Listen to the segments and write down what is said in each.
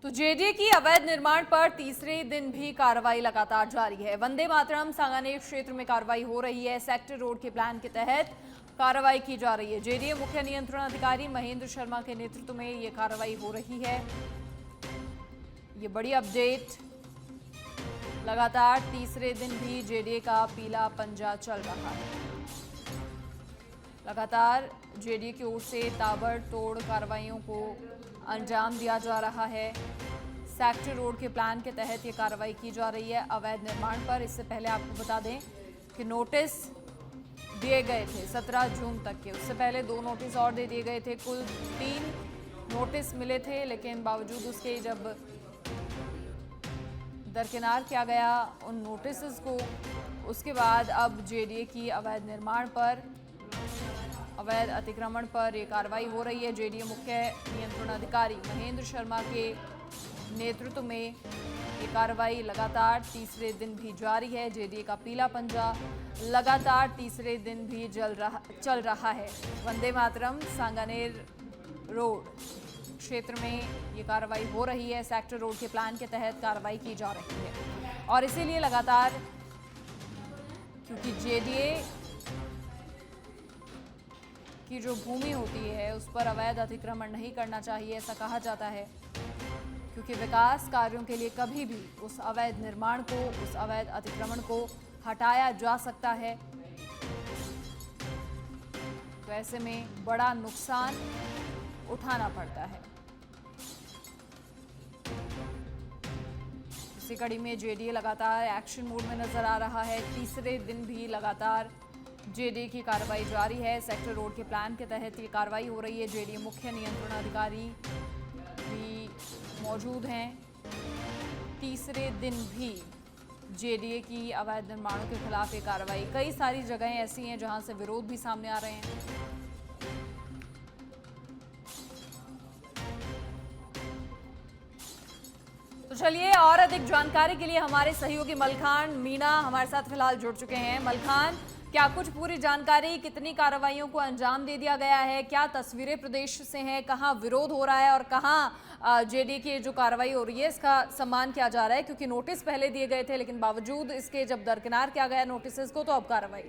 तो जेडीए की अवैध निर्माण पर तीसरे दिन भी कार्रवाई लगातार जारी है। वंदे मातरम सांगानेर क्षेत्र में कार्रवाई हो रही है। सेक्टर रोड के प्लान के तहत कार्रवाई की जा रही है। जेडीए मुख्य नियंत्रण अधिकारी महेंद्र शर्मा के नेतृत्व में ये कार्रवाई हो रही है। ये बड़ी अपडेट। लगातार तीसरे दिन भी जेडीए का पीला पंजा चल रहा है। लगातार जेडीए की ओर से ताबड़तोड़ कार्रवाइयों को अंजाम दिया जा रहा है। सेक्टर रोड के प्लान के तहत ये कार्रवाई की जा रही है अवैध निर्माण पर। इससे पहले आपको बता दें कि नोटिस दिए गए थे 17 जून तक के। उससे पहले 2 नोटिस और दे दिए गए थे। कुल 3 नोटिस मिले थे, लेकिन बावजूद उसके जब दरकिनार किया गया उन नोटिस को, उसके बाद अब जेडीए की अवैध निर्माण पर, अवैध अतिक्रमण पर यह कार्रवाई हो रही है। जेडीए मुख्य नियंत्रण अधिकारी महेंद्र शर्मा के नेतृत्व में ये कार्रवाई लगातार तीसरे दिन भी जारी है। जेडीए का पीला पंजा लगातार तीसरे दिन भी चल रहा है। वंदे मातरम सांगानेर रोड क्षेत्र में ये कार्रवाई हो रही है। सेक्टर रोड के प्लान के तहत कार्रवाई की जा रही है और इसीलिए लगातार, क्योंकि जेडीए की जो भूमि होती है उस पर अवैध अतिक्रमण नहीं करना चाहिए, ऐसा कहा जाता है, क्योंकि विकास कार्यों के लिए कभी भी उस अवैध निर्माण को, उस अवैध अतिक्रमण को हटाया जा सकता है। तो ऐसे में बड़ा नुकसान उठाना पड़ता है। इसी कड़ी में जेडीए लगातार एक्शन मोड में नजर आ रहा है। तीसरे दिन भी लगातार जेडीए की कार्रवाई जारी है। सेक्टर रोड के प्लान के तहत ये कार्रवाई हो रही है। जेडीए मुख्य नियंत्रण अधिकारी भी मौजूद हैं। तीसरे दिन भी जेडीए की अवैध निर्माणों के खिलाफ ये कार्रवाई। कई सारी जगहें ऐसी हैं जहां से विरोध भी सामने आ रहे हैं। तो चलिए, और अधिक जानकारी के लिए हमारे सहयोगी मलखान मीना हमारे साथ फिलहाल जुड़ चुके हैं। मलखान, क्या कुछ पूरी जानकारी, कितनी कार्रवाइयों को अंजाम दे दिया गया है, क्या तस्वीरें प्रदेश से हैं, कहां विरोध हो रहा है और कहां जेडीए की जो कार्रवाई हो रही है इसका सम्मान किया जा रहा है? क्योंकि नोटिस पहले दिए गए थे, लेकिन बावजूद इसके जब दरकिनार किया गया नोटिस को, तो अब कार्रवाई।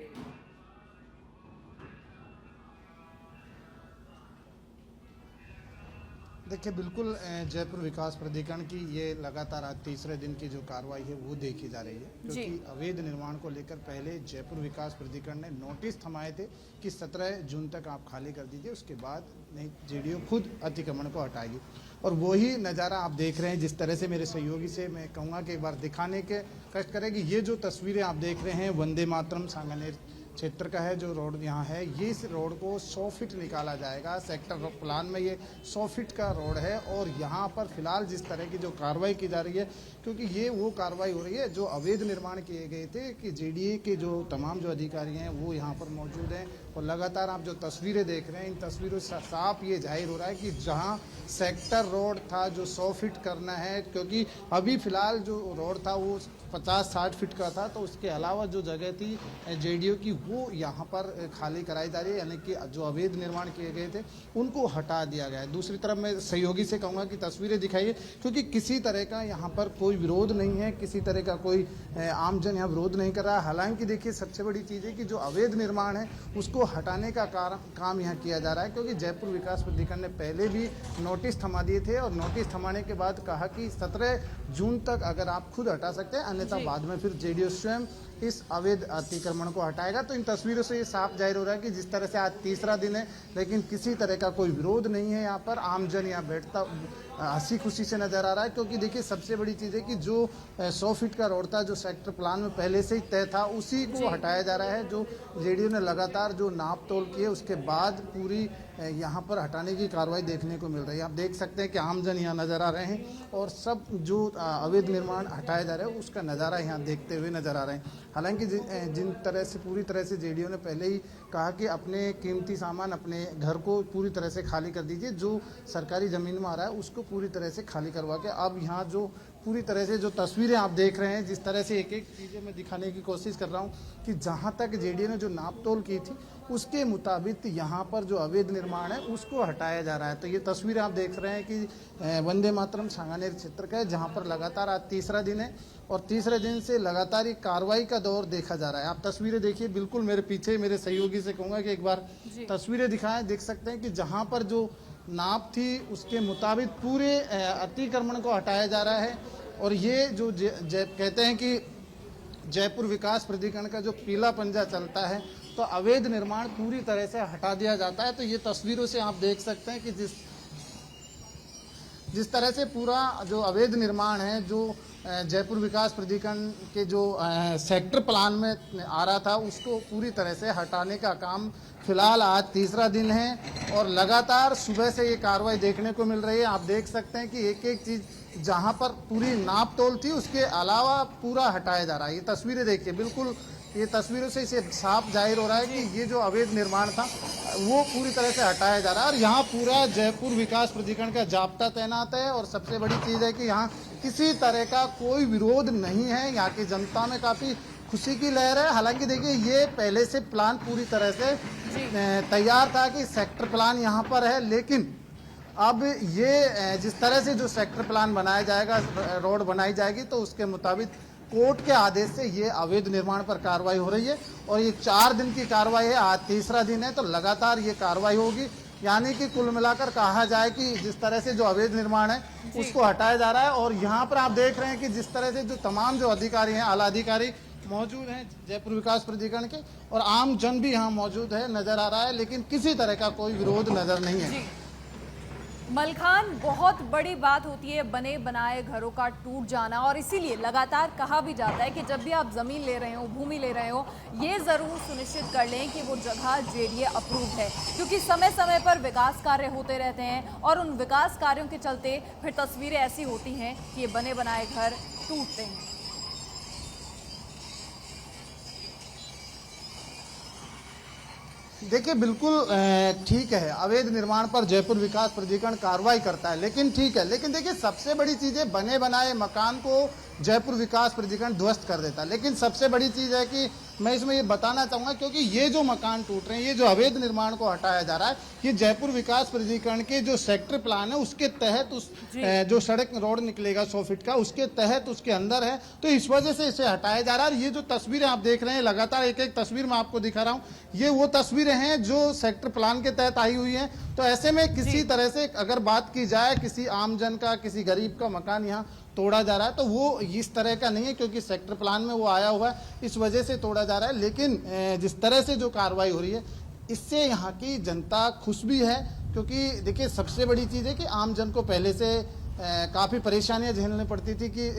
देखिए, बिल्कुल जयपुर विकास प्राधिकरण की ये लगातार आज तीसरे दिन की जो कार्रवाई है वो देखी जा रही है, क्योंकि अवैध निर्माण को लेकर पहले जयपुर विकास प्राधिकरण ने नोटिस थमाए थे कि 17 जून तक आप खाली कर दीजिए, उसके बाद नहीं जेडीए खुद अतिक्रमण को हटाएगी। और वही नज़ारा आप देख रहे हैं। जिस तरह से मेरे सहयोगी से मैं कहूँगा कि एक बार दिखाने के कष्ट करें कि ये जो तस्वीरें आप देख रहे हैं वंदे मातरम सांगानेर क्षेत्र का है। जो रोड यहाँ है, ये इस रोड को 100 फीट निकाला जाएगा। सेक्टर प्लान में ये 100 फीट का रोड है और यहाँ पर फिलहाल जिस तरह की जो कार्रवाई की जा रही है, क्योंकि ये वो कार्रवाई हो रही है जो अवैध निर्माण किए गए थे, कि जेडीए के जो तमाम जो अधिकारी हैं वो यहाँ पर मौजूद हैं। और लगातार आप जो तस्वीरें देख रहे हैं, इन तस्वीरों से साफ ये जाहिर हो रहा है कि जहाँ सेक्टर रोड था जो 100 फीट करना है, क्योंकि अभी फिलहाल जो रोड था वो 50-60 फीट का था, तो उसके अलावा जो जगह थी जेडीए की वो यहाँ पर खाली कराई जा रही है, यानी कि जो अवैध निर्माण किए गए थे उनको हटा दिया गया है। दूसरी तरफ मैं सहयोगी से कहूँगा कि तस्वीरें दिखाइए, क्योंकि किसी तरह का यहाँ पर कोई विरोध नहीं है, किसी तरह का कोई आमजन यहाँ विरोध नहीं कर रहा है। हालांकि देखिए, सबसे बड़ी चीज़ है कि जो अवैध निर्माण है उसको हटाने का काम यहाँ किया जा रहा है, क्योंकि जयपुर विकास प्राधिकरण ने पहले भी नोटिस थमा दिए थे और नोटिस थमाने के बाद कहा कि 17 जून तक अगर आप खुद हटा सकते हैं, अन्यथा बाद में फिर जेडीए स्वयं इस अवैध अतिक्रमण को हटाएगा। तो इन तस्वीरों से ये साफ जाहिर हो रहा है कि जिस तरह से आज तीसरा दिन है, लेकिन किसी तरह का कोई विरोध नहीं है। यहाँ पर आमजन यहाँ बैठता हंसी खुशी से नजर आ रहा है, क्योंकि देखिए सबसे बड़ी चीज़ है कि जो 100 फीट का रोड था, जो सेक्टर प्लान में पहले से ही तय था, उसी को हटाया जा रहा है। जो जेडीयू ने लगातार जो नाप तोल की है उसके बाद पूरी यहाँ पर हटाने की कार्रवाई देखने को मिल रही है। आप देख सकते हैं कि आमजन यहाँ नजर आ रहे हैं और सब जो अवैध निर्माण हटाया जा रहा है उसका नज़ारा यहाँ देखते हुए नजर आ रहे हैं। हालांकि जिन तरह से पूरी तरह से जेडीयू ने पहले ही कहा कि अपने कीमती सामान, अपने घर को पूरी तरह से खाली कर दीजिए, जो सरकारी ज़मीन में आ रहा है उसको पूरी तरह से खाली करवा के अब यहाँ जो पूरी तरह से जो तस्वीरें आप देख रहे हैं, जिस तरह से एक एक चीज़ें मैं दिखाने की कोशिश कर रहा हूँ कि जहाँ तक जेडीयू ने जो नाप तोल की थी उसके मुताबिक यहाँ पर जो अवैध निर्माण निर्माण है उसको हटाया जा रहा है। तो ये तस्वीर आप देख रहे हैं कि वंदे मातरम सांगानेर क्षेत्र का है, जहाँ पर लगातार आज तीसरा दिन है और तीसरे दिन से लगातार ये कार्रवाई का दौर देखा जा रहा है। आप तस्वीरें देखिए, बिल्कुल मेरे पीछे मेरे सहयोगी से कहूँगा कि एक बार तस्वीरें दिखाएं। देख सकते हैं कि जहाँ पर जो नाप थी उसके मुताबिक पूरे अतिक्रमण को हटाया जा रहा है। और ये जो कहते हैं कि जयपुर विकास प्राधिकरण का जो पीला पंजा चलता है, तो अवैध निर्माण पूरी तरह से हटा दिया जाता है। तो ये तस्वीरों से आप देख सकते हैं कि जिस तरह से पूरा जो अवैध निर्माण है, जो जयपुर विकास प्राधिकरण के जो सेक्टर प्लान में आ रहा था, उसको पूरी तरह से हटाने का काम फिलहाल आज तीसरा दिन है और लगातार सुबह से ये कार्रवाई देखने को मिल रही है। आप देख सकते हैं कि एक एक चीज़ जहां पर पूरी नाप तोल थी उसके अलावा पूरा हटाया जा रहा है। ये तस्वीरें देखिए, बिल्कुल ये तस्वीरों से इसे साफ जाहिर हो रहा है कि ये जो अवैध निर्माण था वो पूरी तरह से हटाया जा रहा है। और यहाँ पूरा जयपुर विकास प्राधिकरण का जाब्ता तैनात है और सबसे बड़ी चीज़ है कि यहाँ किसी तरह का कोई विरोध नहीं है। यहाँ की जनता में काफ़ी खुशी की लहर है। हालांकि देखिए, ये पहले से प्लान पूरी तरह से तैयार था कि सेक्टर प्लान यहाँ पर है, लेकिन अब ये जिस तरह से जो सेक्टर प्लान बनाया जाएगा, रोड बनाई जाएगी, तो उसके मुताबिक कोर्ट के आदेश से ये अवैध निर्माण पर कार्रवाई हो रही है। और ये 4 दिन की कार्रवाई है, आज तीसरा दिन है, तो लगातार ये कार्रवाई होगी। यानी कि कुल मिलाकर कहा जाए कि जिस तरह से जो अवैध निर्माण है उसको हटाया जा रहा है। और यहाँ पर आप देख रहे हैं कि जिस तरह से जो तमाम जो अधिकारी हैं, आला अधिकारी मौजूद हैं जयपुर विकास प्राधिकरण के, और आम जन भी यहाँ मौजूद है, नजर आ रहा है, लेकिन किसी तरह का कोई विरोध नजर नहीं है। मलखान, बहुत बड़ी बात होती है बने बनाए घरों का टूट जाना, और इसीलिए लगातार कहा भी जाता है कि जब भी आप जमीन ले रहे हो, भूमि ले रहे हो, ये जरूर सुनिश्चित कर लें कि वो जगह जेडीए अप्रूव है, क्योंकि समय समय पर विकास कार्य होते रहते हैं और उन विकास कार्यों के चलते फिर तस्वीरें ऐसी होती हैं कि ये बने बनाए घर टूटते हैं। देखिए, बिल्कुल ठीक है, अवैध निर्माण पर जयपुर विकास प्राधिकरण कार्रवाई करता है, लेकिन ठीक है। लेकिन देखिए, सबसे बड़ी चीज़ है बने बनाए मकान को जयपुर विकास प्राधिकरण ध्वस्त कर देता है। लेकिन सबसे बड़ी चीज़ है कि मैं इसमें ये बताना चाहूँगा, क्योंकि ये जो मकान टूट रहे हैं, ये जो अवैध निर्माण को हटाया जा रहा है, ये जयपुर विकास प्राधिकरण के जो सेक्टर प्लान है उसके तहत उस जो सड़क रोड निकलेगा 100 फीट का, उसके तहत उसके अंदर है। तो इस वजह से इसे हटाया जा रहा है। ये जो तस्वीरें आप देख रहे हैं, लगातार एक एक तस्वीर मैं आपको दिखा रहा हूँ, ये वो तस्वीरें हैं जो सेक्टर प्लान के तहत आई हुई हैं। तो ऐसे में किसी तरह से अगर बात की जाए किसी आमजन का, किसी गरीब का मकान यहाँ तोड़ा जा रहा है, तो वो इस तरह का नहीं है, क्योंकि सेक्टर प्लान में वो आया हुआ है, इस वजह से तोड़ा जा रहा है। लेकिन जिस तरह से जो कार्रवाई हो रही है, इससे यहाँ की जनता खुश भी है, क्योंकि देखिए, सबसे बड़ी चीज़ है कि आम जन को पहले से काफ़ी परेशानियां झेलनी पड़ती थी कि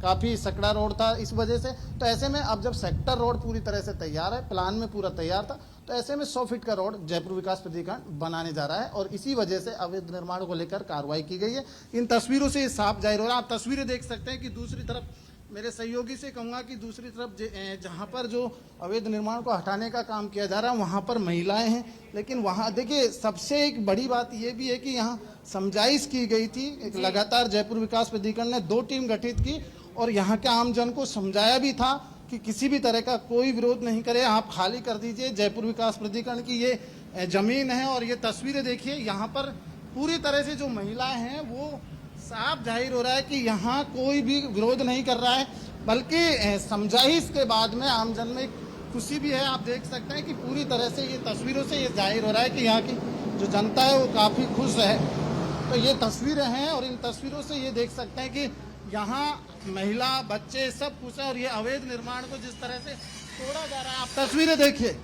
काफ़ी सकड़ा रोड था इस वजह से। तो ऐसे में अब जब सेक्टर रोड पूरी तरह से तैयार है, प्लान में पूरा तैयार था, तो ऐसे में 100 फीट का रोड जयपुर विकास प्राधिकरण बनाने जा रहा है और इसी वजह से अवैध निर्माण को लेकर कार्रवाई की गई है। इन तस्वीरों से साफ जाहिर हो रहा है। आप तस्वीरें देख सकते हैं कि दूसरी तरफ मेरे सहयोगी से कहूँगा कि दूसरी तरफ जहाँ पर जो अवैध निर्माण को हटाने का काम किया जा रहा है, वहाँ पर महिलाएं हैं। लेकिन वहाँ देखिए, सबसे एक बड़ी बात ये भी है कि यहाँ समझाइश की गई थी। लगातार जयपुर विकास प्राधिकरण ने 2 टीम गठित की और यहाँ के आम जन को समझाया भी था कि किसी भी तरह का कोई विरोध नहीं करे, आप खाली कर दीजिए। जयपुर विकास प्राधिकरण की ये जमीन है और ये तस्वीरें देखिए, यहाँ पर पूरी तरह से जो महिलाएं हैं वो साफ जाहिर हो रहा है कि यहाँ कोई भी विरोध नहीं कर रहा है, बल्कि समझाइश के बाद में आमजन में खुशी भी है। आप देख सकते हैं कि पूरी तरह से ये तस्वीरों से ये जाहिर हो रहा है कि यहाँ की जो जनता है वो काफ़ी खुश है। तो ये तस्वीरें हैं और इन तस्वीरों से ये देख सकते हैं कि यहाँ महिला, बच्चे सब खुश है और ये अवैध निर्माण को जिस तरह से तोड़ा जा रहा है, आप तस्वीरें देखिए।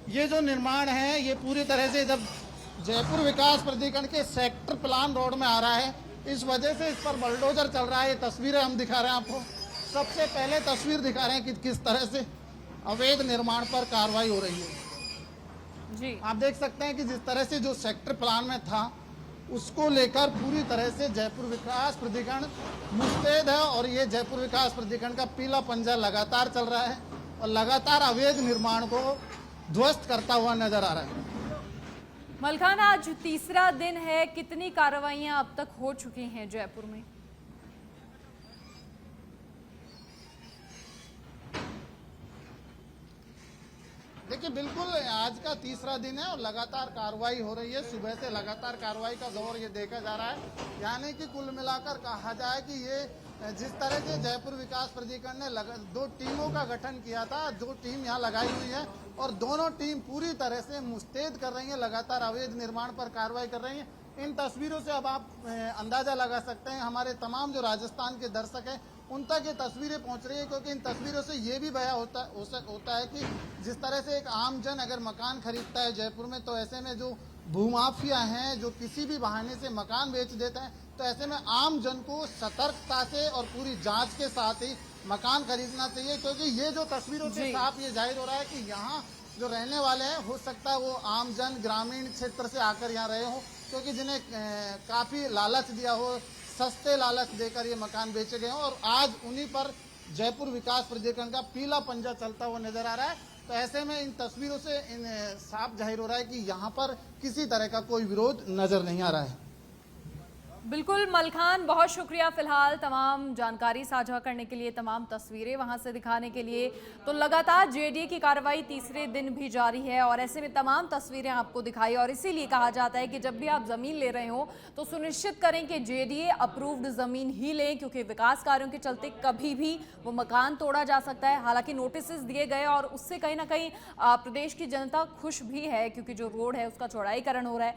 ये जो निर्माण है ये पूरी तरह से जब जयपुर विकास प्राधिकरण के सेक्टर प्लान रोड में आ रहा है, इस वजह से इस पर बलडोजर चल रहा है। ये तस्वीरें हम दिखा रहे हैं आपको। सबसे पहले तस्वीर दिखा रहे हैं कि किस तरह से अवैध निर्माण पर कार्रवाई हो रही है। जी, आप देख सकते हैं कि जिस तरह से जो सेक्टर प्लान में था उसको लेकर पूरी तरह से जयपुर विकास प्राधिकरण मुस्तैद है और ये जयपुर विकास प्राधिकरण का पीला पंजा लगातार चल रहा है और लगातार अवैध निर्माण को ध्वस्त करता हुआ नजर आ रहा है। मलखान, आज तीसरा दिन है, कितनी कार्रवाइयां अब तक हो चुकी हैं जयपुर में? देखिए, देखिए बिल्कुल आज का तीसरा दिन है और लगातार कार्रवाई हो रही है। सुबह से लगातार कार्रवाई का दौर ये देखा जा रहा है। यानी कि कुल मिलाकर कहा जाए कि ये जिस तरह से जयपुर विकास प्राधिकरण ने दो टीमों का गठन किया था, दो टीम यहाँ लगाई हुई है और दोनों टीम पूरी तरह से मुस्तैद कर रही है, लगातार अवैध निर्माण पर कार्रवाई कर रही है। इन तस्वीरों से अब आप अंदाजा लगा सकते हैं, हमारे तमाम जो राजस्थान के दर्शक हैं उन तक ये तस्वीरें पहुंच रही है, क्योंकि इन तस्वीरों से ये भी बयां होता है कि जिस तरह से एक आम जन अगर मकान खरीदता है जयपुर में, तो ऐसे में जो भूमाफिया हैं जो किसी भी बहाने से मकान बेच देते हैं, तो ऐसे में आम जन को सतर्कता से और पूरी जांच के साथ ही मकान खरीदना चाहिए, क्योंकि ये जो तस्वीरों से साफ ये जाहिर हो रहा है कि यहाँ जो रहने वाले हैं हो सकता है वो आम जन ग्रामीण क्षेत्र से आकर यहाँ रहे हो, क्योंकि जिन्हें काफी लालच दिया हो, सस्ते लालच देकर ये मकान बेचे गए हों और आज उन्हीं पर जयपुर विकास प्राधिकरण का पीला पंजा चलता हुआ नजर आ रहा है। तो ऐसे में इन तस्वीरों से साफ जाहिर हो रहा है कि यहाँ पर किसी तरह का कोई विरोध नजर नहीं आ रहा है। बिल्कुल मलखान, बहुत शुक्रिया फिलहाल तमाम जानकारी साझा करने के लिए, तमाम तस्वीरें वहां से दिखाने के लिए। तो लगातार जेडीए की कार्रवाई तीसरे दिन भी जारी है और ऐसे में तमाम तस्वीरें आपको दिखाई, और इसीलिए कहा जाता है कि जब भी आप जमीन ले रहे हो तो सुनिश्चित करें कि जेडीए अप्रूव्ड जमीन ही लें, क्योंकि विकास कार्यों के चलते कभी भी वो मकान तोड़ा जा सकता है। हालांकि नोटिस दिए गए और उससे कहीं ना कहीं प्रदेश की जनता खुश भी है, क्योंकि जो रोड है उसका चौड़ाईकरण हो रहा है।